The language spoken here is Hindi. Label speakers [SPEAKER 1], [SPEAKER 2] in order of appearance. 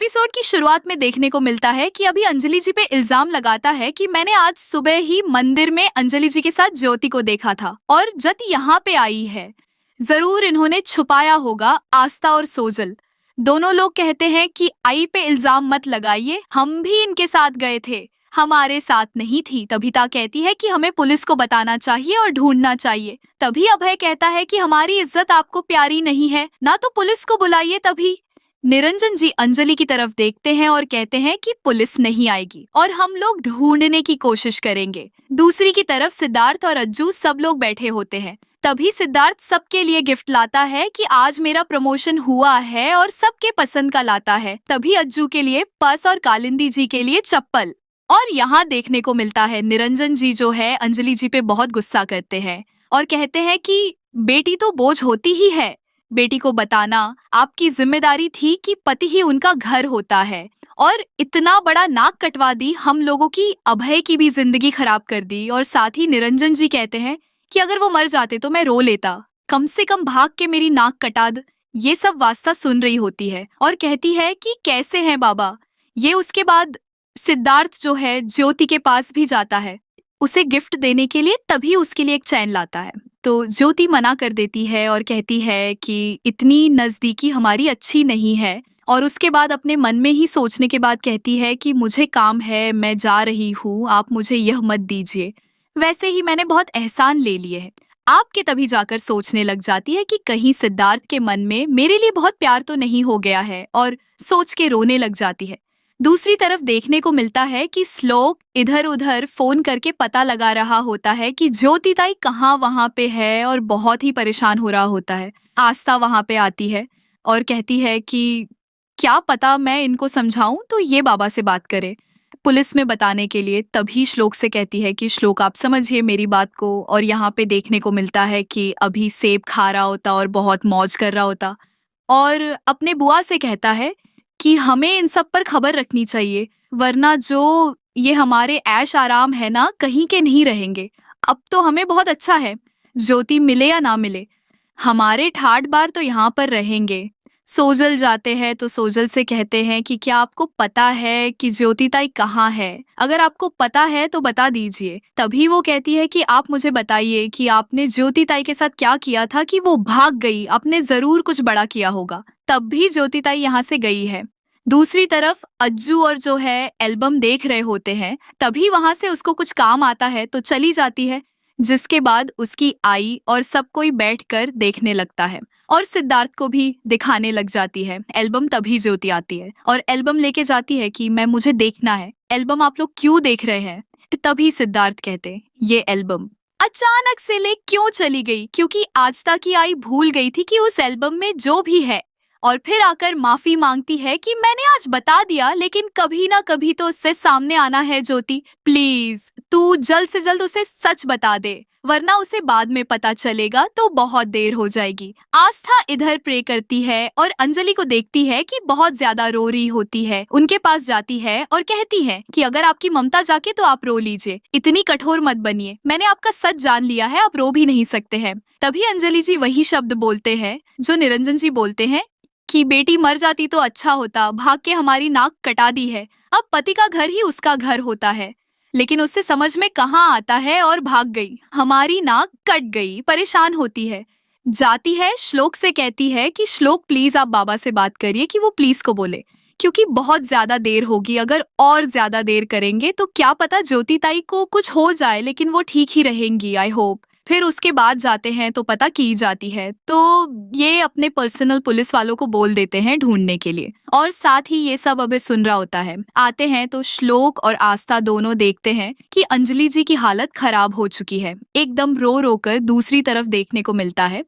[SPEAKER 1] एपिसोड की शुरुआत में देखने को मिलता है कि अभी अंजलि जी पे इल्जाम लगाता है कि मैंने आज सुबह ही मंदिर में अंजलि जी के साथ ज्योति को देखा था और ज्योति यहाँ पे आई है। जरूर इन्होंने छुपाया होगा आस्था और सोजल। दोनों लोग कहते हैं कि आई पे इल्जाम मत लगाइए, हम भी इनके साथ गए थे, हमारे साथ नहीं थी। तभिता कहती है कि हमें पुलिस को बताना चाहिए और ढूंढना चाहिए। तभी अभय कहता है कि हमारी इज्जत आपको प्यारी नहीं है ना, तो पुलिस को बुलाइए। तभी निरंजन जी अंजलि की तरफ देखते हैं और कहते हैं कि पुलिस नहीं आएगी और हम लोग ढूंढने की कोशिश करेंगे। दूसरी की तरफ सिद्धार्थ और अज्जू सब लोग बैठे होते हैं। तभी सिद्धार्थ सबके लिए गिफ्ट लाता है कि आज मेरा प्रमोशन हुआ है और सबके पसंद का लाता है। तभी अज्जू के लिए पर्स और कालिंदी जी के लिए चप्पल। और यहाँ देखने को मिलता है निरंजन जी जो है अंजलि जी पे बहुत गुस्सा करते हैं और कहते हैं कि बेटी तो बोझ होती ही है, बेटी को बताना आपकी जिम्मेदारी थी कि पति ही उनका घर होता है। और इतना बड़ा नाक कटवा दी हम लोगों की, अभय की भी जिंदगी खराब कर दी। और साथ ही निरंजन जी कहते हैं कि अगर वो मर जाते तो मैं रो लेता, कम से कम भाग के मेरी नाक कटा द। ये सब वास्ता सुन रही होती है और कहती है कि कैसे हैं बाबा। ये उसके बाद सिद्धार्थ जो है ज्योति के पास भी जाता है उसे गिफ्ट देने के लिए, तभी उसके लिए एक चैन लाता है। तो ज्योति मना कर देती है और कहती है कि इतनी नजदीकी हमारी अच्छी नहीं है। और उसके बाद अपने मन में ही सोचने के बाद कहती है कि मुझे काम है, मैं जा रही हूँ, आप मुझे यह मत दीजिए, वैसे ही मैंने बहुत एहसान ले लिए हैं आपके। तभी जाकर सोचने लग जाती है कि कहीं सिद्धार्थ के मन में मेरे लिए बहुत प्यार तो नहीं हो गया है, और सोच के रोने लग जाती है। दूसरी तरफ देखने को मिलता है कि श्लोक इधर उधर फोन करके पता लगा रहा होता है कि ज्योति ताई कहाँ वहां पे है और बहुत ही परेशान हो रहा होता है। आस्था वहां पे आती है और कहती है कि क्या पता, मैं इनको समझाऊं तो ये बाबा से बात करे पुलिस में बताने के लिए। तभी श्लोक से कहती है कि श्लोक आप समझिए मेरी बात को। और यहाँ पे देखने को मिलता है कि अभी सेब खा रहा होता और बहुत मौज कर रहा होता और अपने बुआ से कहता है कि हमें इन सब पर खबर रखनी चाहिए, वरना जो ये हमारे ऐश आराम है ना, कहीं के नहीं रहेंगे। अब तो हमें बहुत अच्छा है, ज्योति मिले या ना मिले, हमारे ठाठ बार तो यहाँ पर रहेंगे। सोजल जाते हैं तो सोजल से कहते हैं कि क्या आपको पता है कि ज्योति ताई कहाँ है, अगर आपको पता है तो बता दीजिए। तभी वो कहती है कि आप मुझे बताइए कि आपने ज्योति ताई के साथ क्या किया था कि वो भाग गई, आपने जरूर कुछ बड़ा किया होगा। तब भी ज्योति ताई यहाँ से गई है। दूसरी तरफ अज्जू और जो है एल्बम देख रहे होते हैं, तभी वहां से उसको कुछ काम आता है तो चली जाती है, जिसके बाद उसकी आई और सब कोई बैठकर देखने लगता है और सिद्धार्थ को भी दिखाने लग जाती है एल्बम। तभी ज्योति आती है और एल्बम लेके जाती है कि मुझे देखना है एल्बम, आप लोग क्यों देख रहे हैं। तभी सिद्धार्थ कहते ये एल्बम अचानक से ले क्यों चली गई, क्योंकि आज तक की आई भूल गई थी कि उस एल्बम में जो भी है, और फिर आकर माफी मांगती है कि मैंने आज बता दिया, लेकिन कभी ना कभी तो उससे सामने आना है। ज्योति प्लीज तू जल्द से जल्द उसे सच बता दे, वरना उसे बाद में पता चलेगा तो बहुत देर हो जाएगी। आस्था इधर प्रे करती है और अंजलि को देखती है कि बहुत ज्यादा रो रही होती है, उनके पास जाती है और कहती है कि अगर आपकी ममता जाके तो आप रो लीजिए, इतनी कठोर मत बनिए, मैंने आपका सच जान लिया है, आप रो भी नहीं सकते हैं। तभी अंजलि जी वही शब्द बोलते हैं जो निरंजन जी बोलते हैं कि बेटी मर जाती तो अच्छा होता, भाग के हमारी नाक कटा दी है, अब पति का घर ही उसका घर होता है, लेकिन उससे समझ में कहाँ आता है और भाग गई, हमारी नाक कट गई। परेशान होती है, जाती है श्लोक से कहती है कि श्लोक प्लीज आप बाबा से बात करिए कि वो प्लीज को बोले, क्योंकि बहुत ज्यादा देर होगी, अगर और ज्यादा देर करेंगे तो क्या पता ज्योति ताई को कुछ हो जाए, लेकिन वो ठीक ही रहेंगी, आई होप। फिर उसके बाद जाते हैं तो पता की जाती है, तो ये अपने पर्सनल पुलिस वालों को बोल देते हैं ढूंढने के लिए। और साथ ही ये सब अभी सुन रहा होता है। आते हैं तो श्लोक और आस्था दोनों देखते हैं कि अंजलि जी की हालत खराब हो चुकी है, एकदम रो रो कर। दूसरी तरफ देखने को मिलता है